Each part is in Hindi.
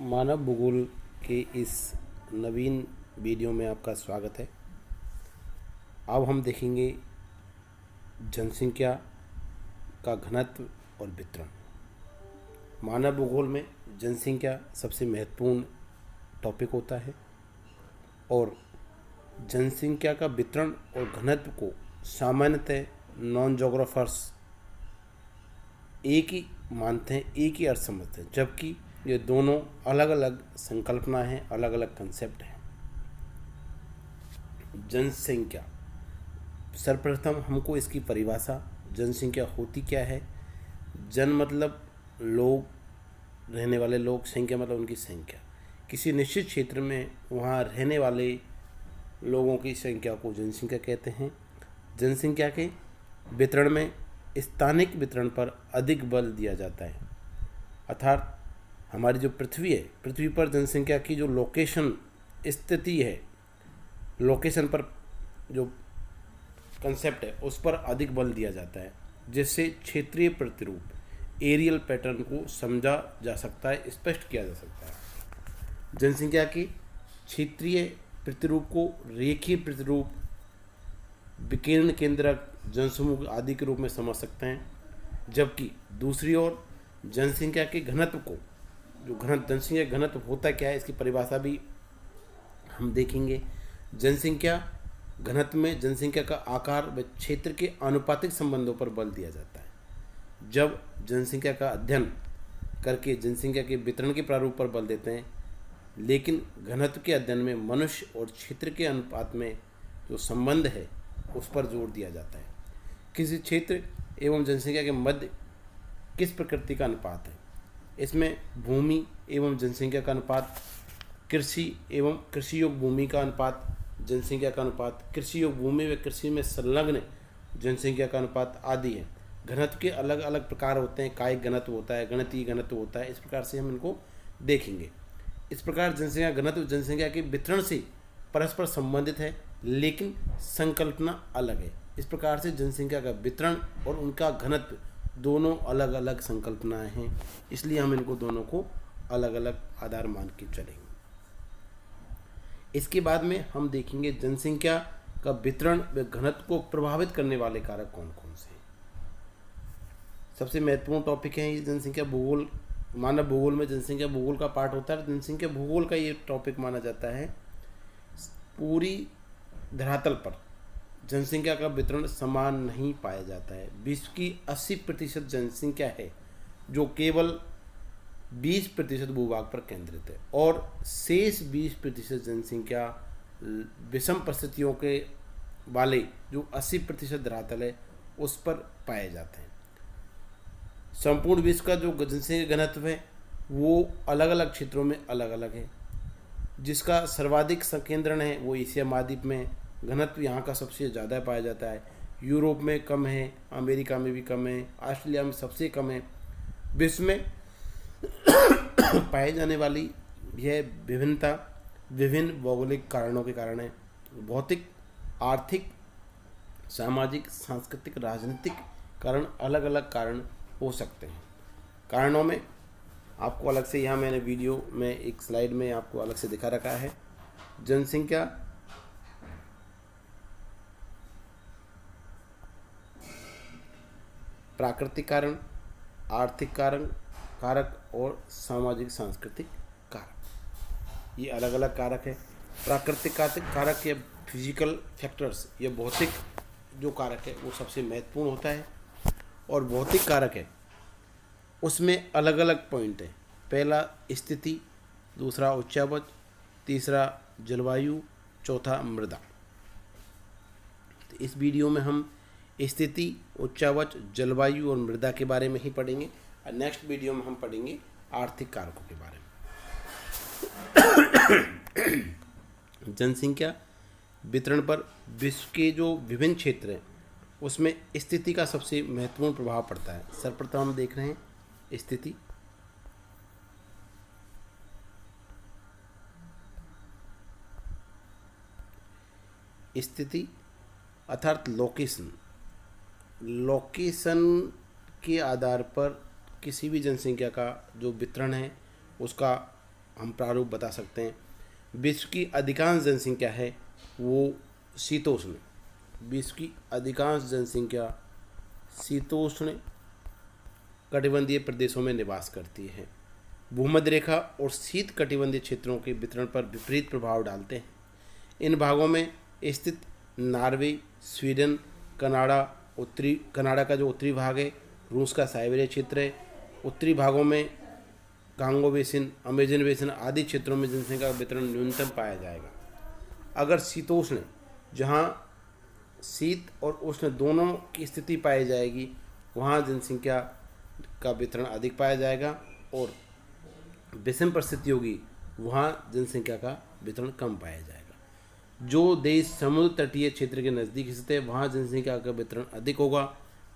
मानव भूगोल के इस नवीन वीडियो में आपका स्वागत है। अब हम देखेंगे जनसंख्या का घनत्व और वितरण। मानव भूगोल में जनसंख्या सबसे महत्वपूर्ण टॉपिक होता है और जनसंख्या का वितरण और घनत्व को सामान्यतः नॉन जोग्राफर्स एक ही मानते हैं, एक ही अर्थ समझते हैं, जबकि ये दोनों अलग अलग संकल्पना हैं, अलग अलग कंसेप्ट हैं। जनसंख्या, सर्वप्रथम हमको इसकी परिभाषा, जनसंख्या होती क्या है। जन मतलब लोग, रहने वाले लोग, संख्या मतलब उनकी संख्या। किसी निश्चित क्षेत्र में वहाँ रहने वाले लोगों की संख्या को जनसंख्या कहते हैं। जनसंख्या के वितरण में स्थानिक वितरण पर अधिक बल दिया जाता है, अर्थात हमारी जो पृथ्वी है, पृथ्वी पर जनसंख्या की जो लोकेशन स्थिति है, लोकेशन पर जो कंसेप्ट है उस पर अधिक बल दिया जाता है, जिससे क्षेत्रीय प्रतिरूप, एरियल पैटर्न को समझा जा सकता है, स्पष्ट किया जा सकता है। जनसंख्या के क्षेत्रीय प्रतिरूप को रेखीय प्रतिरूप, विकिरण केंद्रक, जनसमूह आदि के रूप में समझ सकते हैं, जबकि दूसरी ओर जनसंख्या के घनत्व को, जो जनसंख्या घनत्व होता क्या है, इसकी परिभाषा भी हम देखेंगे। जनसंख्या घनत्व में जनसंख्या का आकार व क्षेत्र के आनुपातिक संबंधों पर बल दिया जाता है। जब जनसंख्या का अध्ययन करके जनसंख्या के वितरण के प्रारूप पर बल देते हैं, लेकिन घनत्व के अध्ययन में मनुष्य और क्षेत्र के अनुपात में जो संबंध है उस पर जोर दिया जाता है। किसी क्षेत्र एवं जनसंख्या के मध्य किस प्रकृति का अनुपात है, इसमें भूमि एवं जनसंख्या का अनुपात, कृषि एवं कृषि योग्य भूमि का अनुपात, जनसंख्या का अनुपात, कृषि योग्य भूमि व कृषि में संलग्न जनसंख्या का अनुपात आदि है। घनत्व के अलग अलग प्रकार होते हैं, कायिक घनत्व होता है, गणितीय घनत्व होता है, इस प्रकार से हम इनको देखेंगे। इस प्रकार जनसंख्या घनत्व जनसंख्या के वितरण से परस्पर संबंधित है, लेकिन संकल्पना अलग है। इस प्रकार से जनसंख्या का वितरण और उनका घनत्व दोनों अलग अलग संकल्पनाएं हैं, इसलिए हम इनको दोनों को अलग अलग आधार मान के चलेंगे। इसके बाद में हम देखेंगे जनसंख्या का वितरण व घनत्व को प्रभावित करने वाले कारक कौन कौन से हैं। सबसे महत्वपूर्ण टॉपिक है ये जनसंख्या भूगोल। मानव भूगोल में जनसंख्या भूगोल का पार्ट होता है। जनसंख्या भूगोल का ये टॉपिक माना जाता है पूरी धरातल पर जनसंख्या का वितरण समान नहीं पाया जाता है। विश्व की 80% जनसंख्या है जो केवल 20% भूभाग पर केंद्रित है, और शेष 20% जनसंख्या विषम परिस्थितियों के वाले जो 80% धरातल है उस पर पाए जाते हैं। संपूर्ण विश्व का जो जनसंख्या घनत्व है वो अलग अलग क्षेत्रों में अलग अलग है। जिसका सर्वाधिक संकेंद्रण है वो एशिया महाद्वीप में, घनत्व यहाँ का सबसे ज़्यादा पाया जाता है। यूरोप में कम है, अमेरिका में भी कम है, ऑस्ट्रेलिया में सबसे कम है। विश्व में पाए जाने वाली यह विभिन्नता विभिन्न भौगोलिक कारणों के कारण है। भौतिक, आर्थिक, सामाजिक, सांस्कृतिक, राजनीतिक कारण, अलग अलग कारण हो सकते हैं। कारणों में आपको अलग से, यहाँ मैंने वीडियो में एक स्लाइड में आपको अलग से दिखा रखा है। जनसंख्या प्राकृतिक कारण, आर्थिक कारक और सामाजिक सांस्कृतिक कारक, ये अलग अलग कारक है। प्राकृतिक कारक या फिजिकल फैक्टर्स, ये भौतिक जो कारक है वो सबसे महत्वपूर्ण होता है। और भौतिक कारक है उसमें अलग अलग पॉइंट है। पहला स्थिति, दूसरा उच्चावच, तीसरा जलवायु, चौथा मृदा। तो इस वीडियो में हम स्थिति, उच्चावच, जलवायु और मृदा के बारे में ही पढ़ेंगे, और नेक्स्ट वीडियो में हम पढ़ेंगे आर्थिक कारकों के बारे में। जनसंख्या वितरण पर विश्व के जो विभिन्न क्षेत्र हैं उसमें स्थिति का सबसे महत्वपूर्ण प्रभाव पड़ता है। सर्वप्रथम हम देख रहे हैं स्थिति। स्थिति अर्थात लोकेशन के आधार पर किसी भी जनसंख्या का जो वितरण है उसका हम प्रारूप बता सकते हैं। विश्व की अधिकांश जनसंख्या है वो शीतोष्ण, विश्व की अधिकांश जनसंख्या शीतोष्ण कटिबंधीय प्रदेशों में निवास करती है। भूमध्य रेखा और शीत कटिबंधीय क्षेत्रों के वितरण पर विपरीत प्रभाव डालते हैं। इन भागों में स्थित नॉर्वे, स्वीडन, कनाडा का जो उत्तरी भाग है, रूस का साइबेरिया क्षेत्र है, उत्तरी भागों में कांगो बेसिन, अमेजन बेसिन आदि क्षेत्रों में जनसंख्या का वितरण न्यूनतम पाया जाएगा। अगर शीतोष्ण, जहाँ शीत और उष्ण दोनों की स्थिति पाई जाएगी, वहाँ जनसंख्या का वितरण अधिक पाया जाएगा, और विषम परिस्थिति होगी वहाँ जनसंख्या का वितरण कम पाया जाएगा। जो देश समुद्र तटीय क्षेत्र के नज़दीक स्थित है वहाँ जनसंख्या का वितरण अधिक होगा।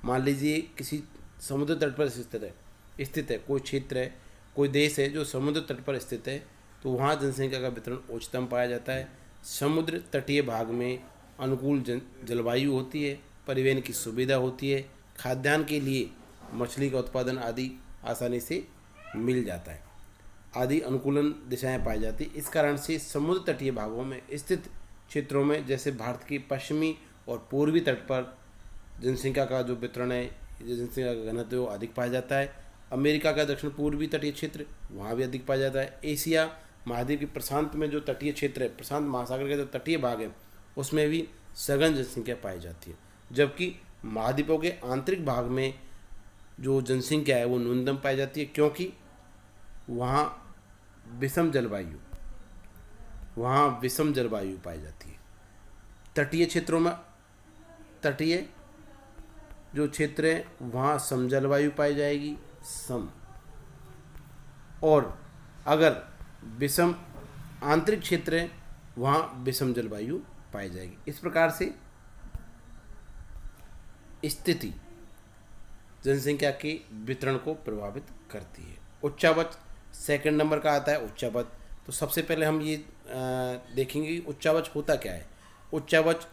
मान लीजिए किसी समुद्र तट पर स्थित है कोई क्षेत्र है, कोई देश है जो समुद्र तट पर स्थित है, तो वहाँ जनसंख्या का वितरण उच्चतम पाया जाता है। समुद्र तटीय भाग में अनुकूल जलवायु होती है, परिवहन की सुविधा होती है, खाद्यान्न के लिए मछली का उत्पादन आदि आसानी से मिल जाता है, आदि अनुकूलन दिशाएं पाई जाती। इस कारण से समुद्र तटीय भागों में स्थित क्षेत्रों में, जैसे भारत के पश्चिमी और पूर्वी तट पर, जनसंख्या का जो वितरण है, जनसंख्या का घनत्व वो अधिक पाया जाता है। अमेरिका का दक्षिण पूर्वी तटीय क्षेत्र वहाँ भी अधिक पाया जाता है। एशिया महाद्वीप के प्रशांत में जो तटीय क्षेत्र है, प्रशांत महासागर के जो तटीय भाग है, उसमें भी सघन जनसंख्या पाई जाती है। जबकि महाद्वीपों के आंतरिक भाग में जो जनसंख्या है वो न्यूनतम पाई जाती है, क्योंकि वहाँ विषम जलवायु पाई जाती है। तटीय क्षेत्रों में, तटीय जो क्षेत्र है वहाँ सम जलवायु पाई जाएगी, सम, और अगर विषम आंतरिक क्षेत्र है वहाँ विषम जलवायु पाई जाएगी। इस प्रकार से स्थिति जनसंख्या के वितरण को प्रभावित करती है। उच्चावच सेकंड नंबर का आता है उच्चावच। तो सबसे पहले हम ये देखेंगे कि उच्चावच होता क्या है। उच्चावच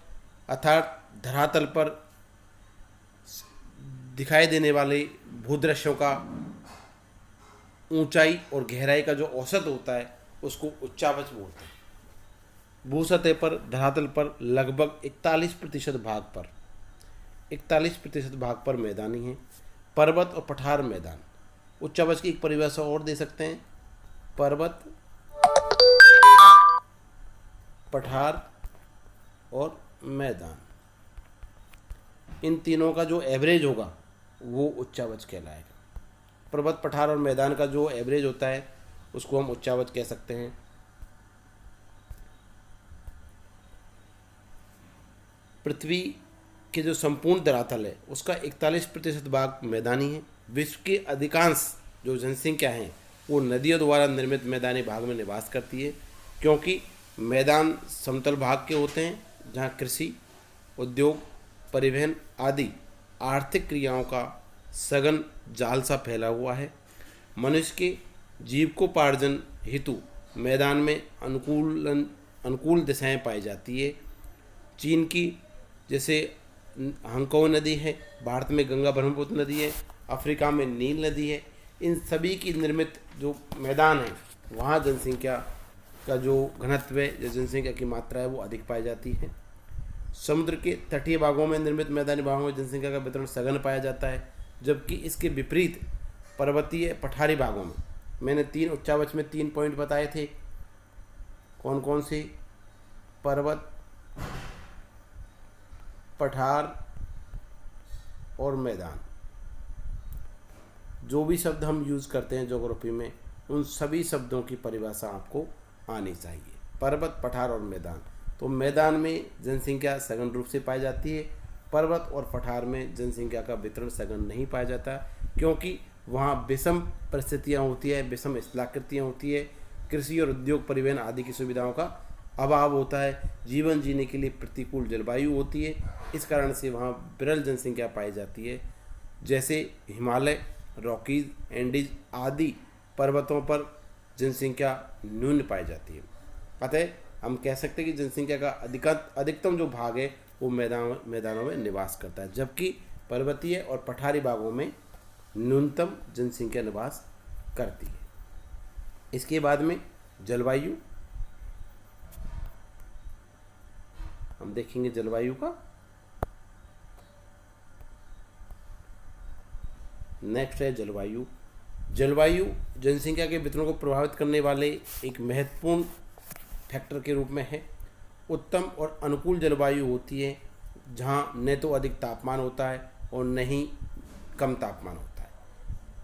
अर्थात धरातल पर दिखाई देने वाले भूदृश्यों का ऊंचाई और गहराई का जो औसत होता है उसको उच्चावच बोलते हैं। भूसतह पर, धरातल पर लगभग 41% भाग पर मैदानी है। पर्वत और पठार मैदान। उच्चावच की एक परिभाषा और दे सकते हैं, पर्वत, पठार और मैदान, इन तीनों का जो एवरेज होगा वो उच्चावच कहलाएगा। पर्वत, पठार और मैदान का जो एवरेज होता है उसको हम उच्चावच कह सकते हैं। पृथ्वी के जो संपूर्ण धरातल है उसका 41% भाग मैदानी है। विश्व के अधिकांश जो जनसंख्या है वो नदियों द्वारा निर्मित मैदानी भाग में निवास करती है, क्योंकि मैदान समतल भाग के होते हैं जहाँ कृषि, उद्योग, परिवहन आदि आर्थिक क्रियाओं का सघन जाल सा फैला हुआ है। मनुष्य के जीविकोपार्जन हेतु मैदान में अनुकूल दिशाएं पाई जाती है। चीन की जैसे हंको नदी है, भारत में गंगा ब्रह्मपुत्र नदी है, अफ्रीका में नील नदी है, इन सभी की निर्मित जो मैदान है वहाँ जनसंख्या का जो घनत्व है, जो जनसंख्या की मात्रा है वो अधिक पाई जाती है। समुद्र के तटीय भागों में निर्मित मैदानी भागों में जनसंख्या का वितरण सघन पाया जाता है, जबकि इसके विपरीत पर्वतीय पठारी भागों में, मैंने उच्चावच में 3 पॉइंट बताए थे, कौन कौन से, पर्वत, पठार और मैदान। जो भी शब्द हम यूज़ करते हैं ज्योग्राफी में उन सभी शब्दों की परिभाषा आपको आनी चाहिए। पर्वत, पठार और मैदान। तो मैदान में जनसंख्या सघन रूप से पाई जाती है, पर्वत और पठार में जनसंख्या का वितरण सघन नहीं पाया जाता, क्योंकि वहाँ विषम परिस्थितियाँ होती है, विषम स्थलाकृतियाँ होती है, कृषि और उद्योग, परिवहन आदि की सुविधाओं का अभाव होता है, जीवन जीने के लिए प्रतिकूल जलवायु होती है। इस कारण से वहाँ विरल जनसंख्या पाई जाती है। जैसे हिमालय, रॉकीज, एंडीज आदि पर्वतों पर जनसंख्या न्यून पाई जाती है। अतः हम कह सकते हैं कि जनसंख्या का अधिकतम जो भाग है वो मैदानों में निवास करता है, जबकि पर्वतीय और पठारी भागों में न्यूनतम जनसंख्या निवास करती है। इसके बाद में जलवायु, हम देखेंगे जलवायु का। नेक्स्ट है जलवायु। जलवायु जनसंख्या के वितरण को प्रभावित करने वाले एक महत्वपूर्ण फैक्टर के रूप में है। उत्तम और अनुकूल जलवायु होती है जहाँ न तो अधिक तापमान होता है और न ही कम तापमान होता है।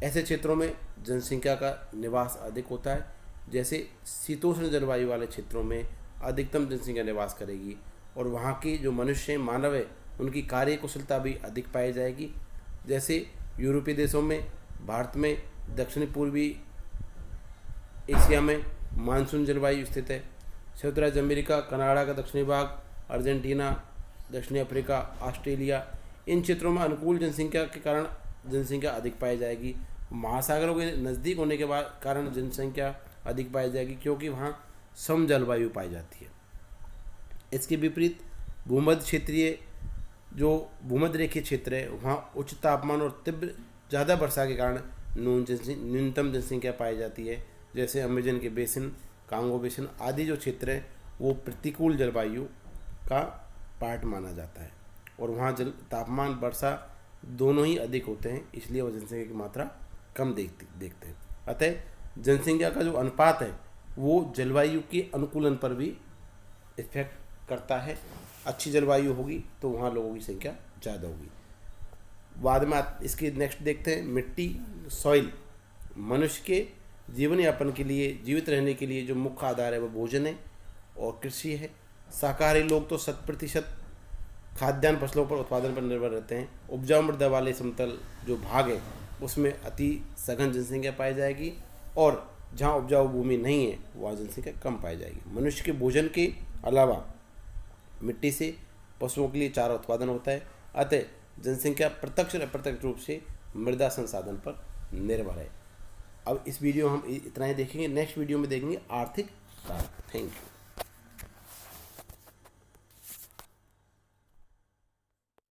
ऐसे क्षेत्रों में जनसंख्या का निवास अधिक होता है। जैसे शीतोष्ण जलवायु वाले क्षेत्रों में अधिकतम जनसंख्या निवास करेगी और वहाँ की जो मनुष्य हैं, मानव है, उनकी कार्य कुशलता भी अधिक पाई जाएगी। जैसे यूरोपीय देशों में, भारत में, दक्षिण पूर्वी एशिया में मानसून जलवायु स्थित है। संयुक्त राज्य अमेरिका, कनाडा का दक्षिणी भाग, अर्जेंटीना, दक्षिणी अफ्रीका, ऑस्ट्रेलिया, इन क्षेत्रों में अनुकूल जनसंख्या के कारण जनसंख्या अधिक पाई जाएगी। महासागरों के नज़दीक होने के बाद कारण जनसंख्या अधिक पाई जाएगी क्योंकि वहाँ सम जलवायु पाई जाती है। इसके विपरीत भूमध्य क्षेत्रीय जो भूमध्य रेखीय क्षेत्र है वहाँ उच्च तापमान और तीव्र ज़्यादा वर्षा के कारण न्यूनतम जनसंख्या पाई जाती है। जैसे अमेजन के बेसिन, कांगो बेसिन आदि जो क्षेत्र हैं वो प्रतिकूल जलवायु का पार्ट माना जाता है और वहाँ तापमान, वर्षा दोनों ही अधिक होते हैं, इसलिए वो जनसंख्या की मात्रा कम देखते हैं। अतः जनसंख्या का जो अनुपात है वो जलवायु के अनुकूलन पर भी इफेक्ट करता है। अच्छी जलवायु होगी तो वहाँ लोगों की संख्या ज़्यादा होगी। बाद में इसके नेक्स्ट देखते हैं मिट्टी, सॉइल। मनुष्य के जीवन यापन के लिए, जीवित रहने के लिए जो मुख्य आधार है वह भोजन है और कृषि है। शाकाहारी लोग तो 100% खाद्यान्न फसलों पर उत्पादन पर निर्भर रहते हैं। उपजाऊ मृदा वाले समतल जो भाग है उसमें अति सघन जनसंख्या पाई जाएगी और जहाँ उपजाऊ भूमि नहीं है वहाँ जनसंख्या कम पाई जाएगी। मनुष्य के भोजन के अलावा मिट्टी से पशुओं के लिए चारा उत्पादन होता है। अतः जनसंख्या प्रत्यक्ष और अप्रत्यक्ष रूप से मृदा संसाधन पर निर्भर है। अब इस वीडियो हम इतना ही देखेंगे। नेक्स्ट वीडियो में देखेंगे आर्थिक कारक। Thank you.